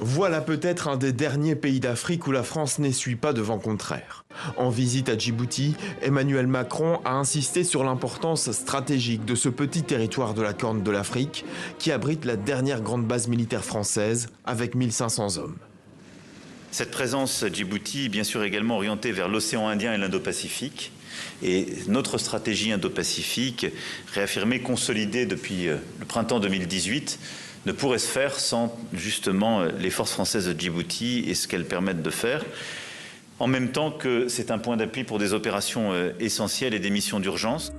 Voilà peut-être un des derniers pays d'Afrique où la France n'essuie pas de vent contraire. En visite à Djibouti, Emmanuel Macron a insisté sur l'importance stratégique de ce petit territoire de la Corne de l'Afrique qui abrite la dernière grande base militaire française avec 1500 hommes. Cette présence à Djibouti est bien sûr également orientée vers l'océan Indien et l'Indo-Pacifique. Et notre stratégie Indo-Pacifique, réaffirmée, consolidée depuis le printemps 2018, ne pourrait se faire sans justement les forces françaises de Djibouti et ce qu'elles permettent de faire. En même temps que c'est un point d'appui pour des opérations essentielles et des missions d'urgence.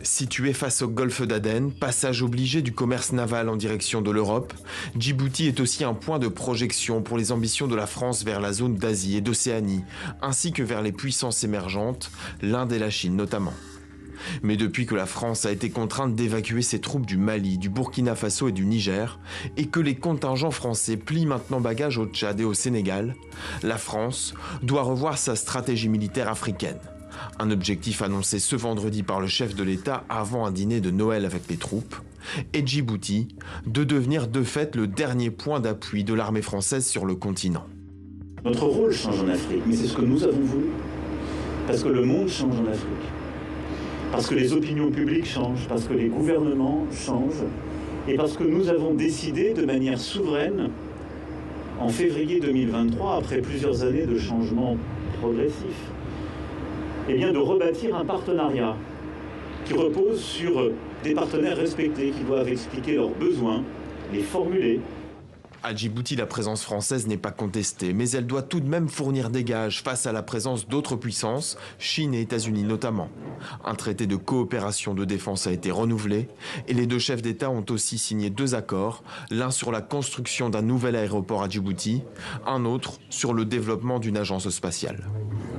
Situé face au golfe d'Aden, passage obligé du commerce naval en direction de l'Europe, Djibouti est aussi un point de projection pour les ambitions de la France vers la zone d'Asie et d'Océanie, ainsi que vers les puissances émergentes, l'Inde et la Chine notamment. Mais depuis que la France a été contrainte d'évacuer ses troupes du Mali, du Burkina Faso et du Niger, et que les contingents français plient maintenant bagage au Tchad et au Sénégal, la France doit revoir sa stratégie militaire africaine. Un objectif annoncé ce vendredi par le chef de l'État avant un dîner de Noël avec les troupes, et Djibouti de devenir de fait le dernier point d'appui de l'armée française sur le continent. Notre rôle change en Afrique, mais c'est ce que nous avons voulu. Parce que le monde change en Afrique. Parce que les opinions publiques changent, parce que les gouvernements changent, et parce que nous avons décidé de manière souveraine, en février 2023, après plusieurs années de changements progressifs, eh bien de rebâtir un partenariat qui repose sur des partenaires respectés, qui doivent expliquer leurs besoins, les formuler. À Djibouti, la présence française n'est pas contestée, mais elle doit tout de même fournir des gages face à la présence d'autres puissances, Chine et États-Unis notamment. Un traité de coopération de défense a été renouvelé et les deux chefs d'État ont aussi signé 2 accords, l'un sur la construction d'un nouvel aéroport à Djibouti, un autre sur le développement d'une agence spatiale.